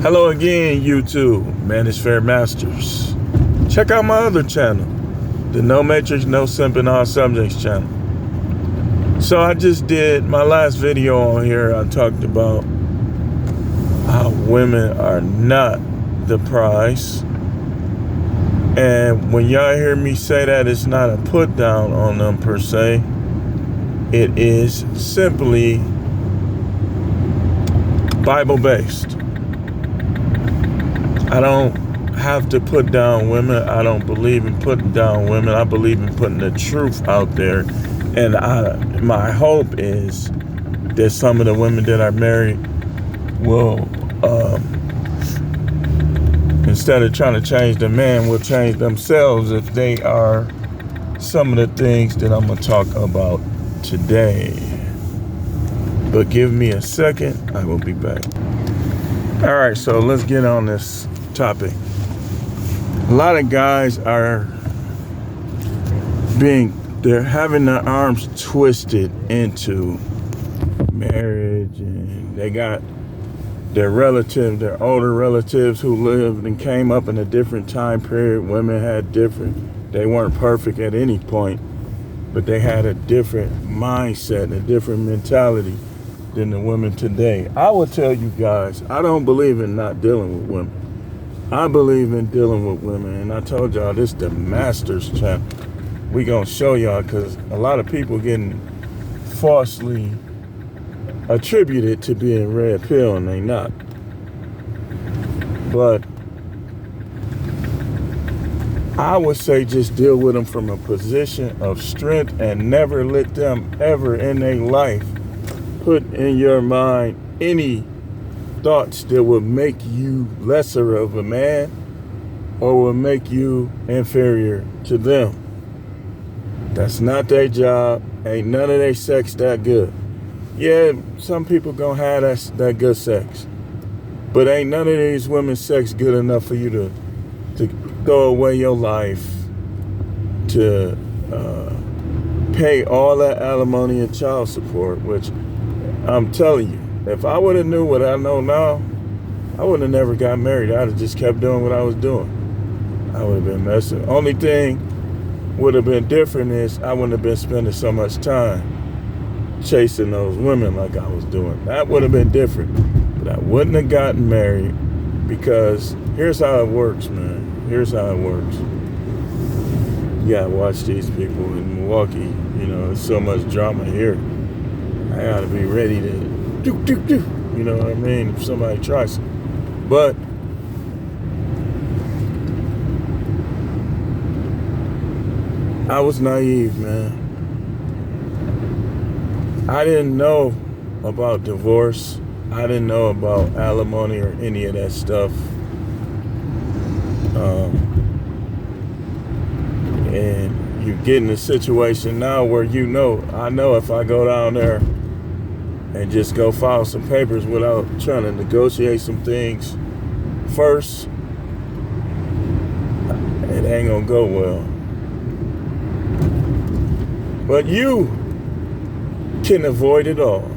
Hello again, YouTube. Man is Fair Masters. Check out my other channel, the No Matrix, No Simping All Subjects channel. So I just did my last video on here. I talked about how women are not the prize. And when y'all hear me say that, it's not a put down on them per se. It is simply Bible based. I don't have to put down women. I don't believe in putting down women. I believe in putting the truth out there. And my hope is that some of the women that are married will, instead of trying to change the man, will change themselves if they are some of the things that I'm going to talk about today. But give me a second. I will be back. All right, so let's get on this topic. A lot of guys are they're having their arms twisted into marriage, and they got their older relatives who lived and came up in a different time period. Women had they weren't perfect at any point, but they had a different mindset, a different mentality than the women today. I will tell you guys, I don't believe in not dealing with women. I believe in dealing with women, and I told y'all this the Masters channel. We gonna show y'all, because a lot of people getting falsely attributed to being red pill, and they not. But I would say just deal with them from a position of strength and never let them ever in their life put in your mind any thoughts that would make you lesser of a man or will make you inferior to them. That's not their job. Ain't none of their sex that good. Yeah, some people gonna have that good sex, but ain't none of these women's sex good enough for you to throw away your life, to pay all that alimony and child support, which I'm telling you, if I would have knew what I know now, I would have never got married. I'd have just kept doing what I was doing. I would have been messing. Only thing would have been different is I wouldn't have been spending so much time chasing those women like I was doing. That would have been different. But I wouldn't have gotten married, because here's how it works, man. Here's how it works. You gotta watch these people in Milwaukee. You know, there's so much drama here. I gotta be ready to do. You know what I mean? If somebody tries it. But I was naive, man. I didn't know about divorce. I didn't know about alimony or any of that stuff. And you get in a situation now where I know if I go down there and just go file some papers without trying to negotiate some things first, it ain't gonna go well. But you can avoid it all,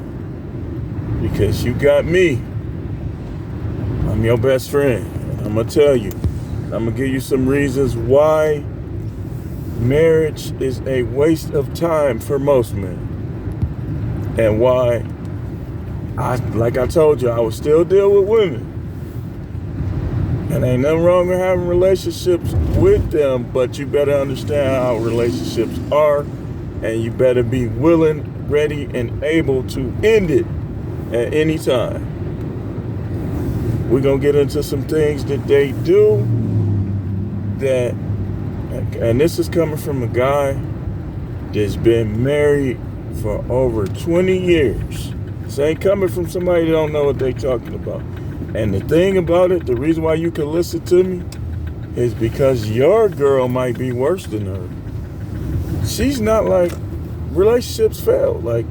because you got me. I'm your best friend. I'm gonna tell you. I'm gonna give you some reasons why marriage is a waste of time for most men, and why like I told you, I would still deal with women. And ain't nothing wrong with having relationships with them, but you better understand how relationships are, and you better be willing, ready, and able to end it at any time. We're going to get into some things that they do and this is coming from a guy that's been married for over 20 years. This ain't coming from somebody that don't know what they talking about. And the thing about it, the reason why you can listen to me is because your girl might be worse than her. She's not like, relationships fail. Like,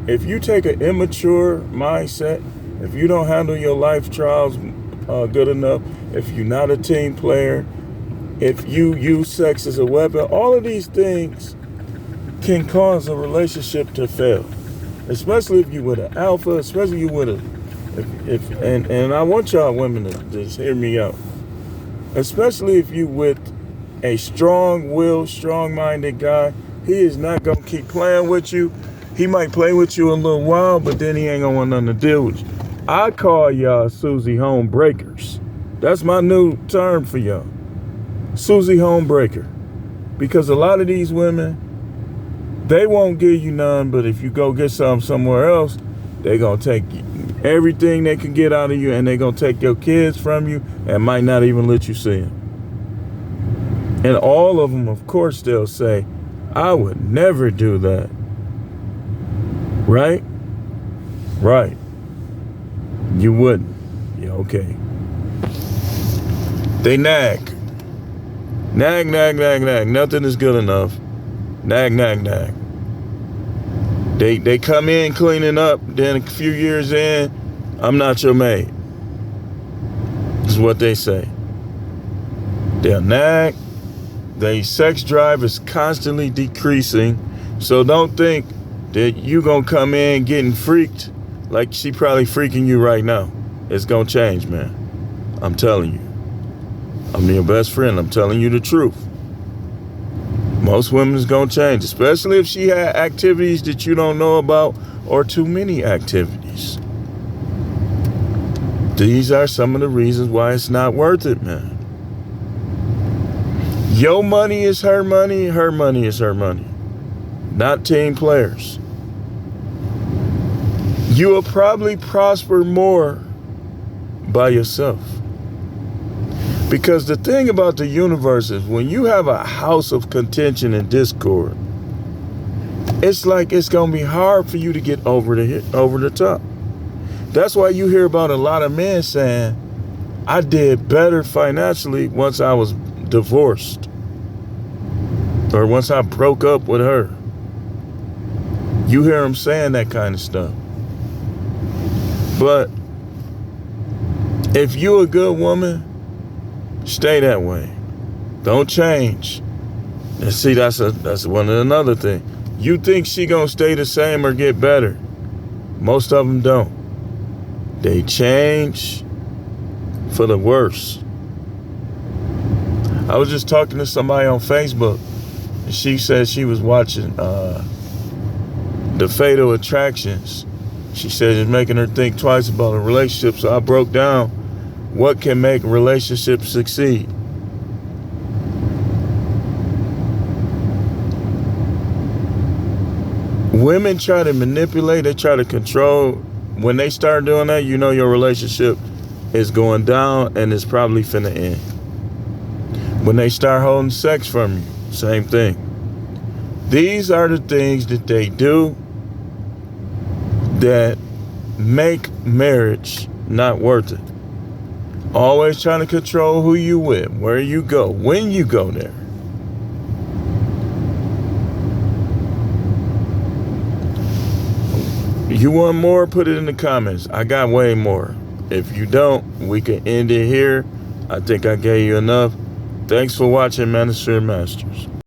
if you take an immature mindset, if you don't handle your life trials good enough, if you're not a team player, if you use sex as a weapon, all of these things can cause a relationship to fail. Especially if you with an alpha, especially if you with And I want y'all women to just hear me out. Especially if you with a strong-willed, strong-minded guy, he is not gonna keep playing with you. He might play with you a little while, but then he ain't gonna want nothing to deal with you. I call y'all Susie home breakers. That's my new term for y'all. Susie home breaker. Because a lot of these women, they won't give you none, but if you go get somewhere else, they gonna take everything they can get out of you, and they gonna take your kids from you and might not even let you see them. And all of them, of course, they'll say, I would never do that. Right? Right. You wouldn't. Yeah, okay. They nag. Nag, nag, nag, nag. Nothing is good enough. Nag, nag, nag. They come in cleaning up, then a few years in, I'm not your maid. This is what they say. They'll nag. Their sex drive is constantly decreasing. So don't think that you gonna come in getting freaked like she probably freaking you right now. It's gonna change, man. I'm telling you. I'm your best friend. I'm telling you the truth. Most women is gonna change, especially if she had activities that you don't know about or too many activities. These are some of the reasons why it's not worth it, man. Your money is her money is her money. Not team players. You will probably prosper more by yourself. Because the thing about the universe is when you have a house of contention and discord, it's like it's going to be hard for you to get over the top. That's why you hear about a lot of men saying, I did better financially once I was divorced or once I broke up with her. You hear them saying that kind of stuff. But if you a good woman, stay that way. Don't change. And see, that's another thing. You think she gonna stay the same or get better? Most of them don't. They change for the worse. I was just talking to somebody on Facebook, and she said she was watching The Fatal Attractions. She said it's making her think twice about a relationship. So I broke down what can make a relationship succeed. Women try to manipulate, they try to control. When they start doing that, you know your relationship is going down and it's probably finna end. When they start holding sex from you, same thing. These are the things that they do that make marriage not worth it. Always trying to control who you with, where you go, when you go there. You want more? Put it in the comments. I got way more. If you don't, we can end it here. I think I gave you enough. Thanks for watching Manosphere Masters.